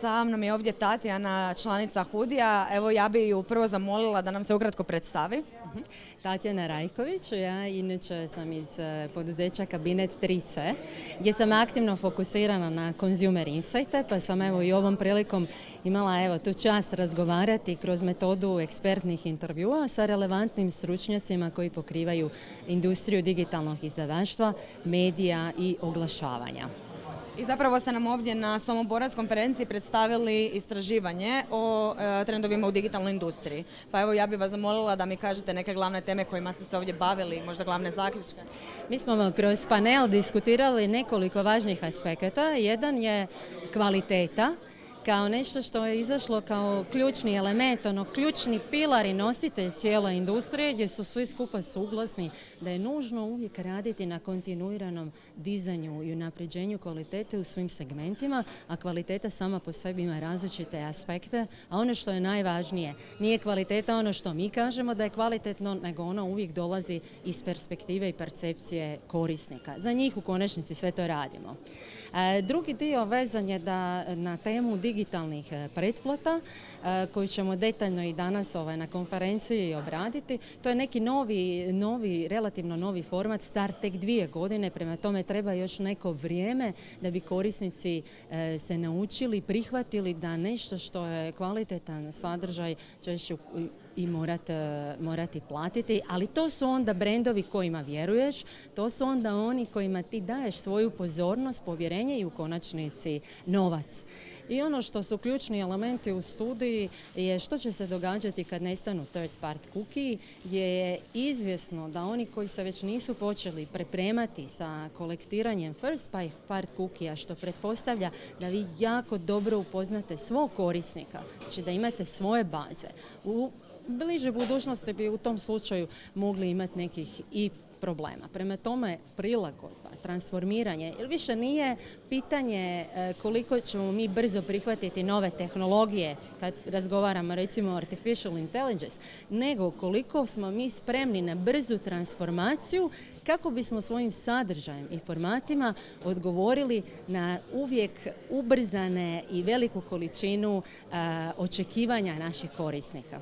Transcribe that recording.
Sa mnom je ovdje Tatjana, članica Hudija. Evo, ja bi ju prvo zamolila da nam se ukratko predstavi. Tatjana Rajković, ja inače sam iz poduzeća Kabinet 3C, gdje sam aktivno fokusirana na consumer insighte, pa sam evo i ovom prilikom imala tu čast razgovarati kroz metodu ekspertnih intervjua sa relevantnim stručnjacima koji pokrivaju industriju digitalnog izdavaštva, medija i oglašavanja. I zapravo ste nam ovdje na Somoborac konferenciji predstavili istraživanje o trendovima u digitalnoj industriji. Pa evo, ja bih vas zamolila da mi kažete neke glavne teme kojima ste se ovdje bavili, možda glavne zaključke. Mi smo kroz panel diskutirali nekoliko važnih aspekata. Jedan je kvaliteta, kao nešto što je izašlo kao ključni element, ključni pilar i nositelj cijele industrije, gdje su svi skupa suglasni da je nužno uvijek raditi na kontinuiranom dizanju i unapređenju kvalitete u svim segmentima, a kvaliteta sama po sebi ima različite aspekte, a ono što je najvažnije, nije kvaliteta ono što mi kažemo da je kvalitetno, nego ono uvijek dolazi iz perspektive i percepcije korisnika. Za njih u konačnici sve to radimo. Drugi dio vezan je na temu digitalnih pretplata koju ćemo detaljno i danas na konferenciji obraditi. To je neki relativno novi format, star tek 2 godine, prema tome treba još neko vrijeme da bi korisnici se naučili, prihvatili da nešto što je kvalitetan sadržaj ćeš i morati platiti, ali to su onda brendovi kojima vjeruješ, to su onda oni kojima ti daješ svoju pozornost, povjerenje i u konačnici novac. I ono što su ključni elementi u studiji je što će se događati kad nestanu third party cookie, gdje je izvjesno da oni koji se već nisu počeli pripremati sa kolektiranjem first party cookie-a, što pretpostavlja da vi jako dobro upoznate svog korisnika, znači da imate svoje baze. U bliže budućnosti bi u tom slučaju mogli imati nekih i problema. Prema tome, prilagodba, transformiranje, jer više nije pitanje koliko ćemo mi brzo prihvatiti nove tehnologije kad razgovaramo recimo o artificial intelligence, nego koliko smo mi spremni na brzu transformaciju kako bismo svojim sadržajem i formatima odgovorili na uvijek ubrzane i veliku količinu očekivanja naših korisnika.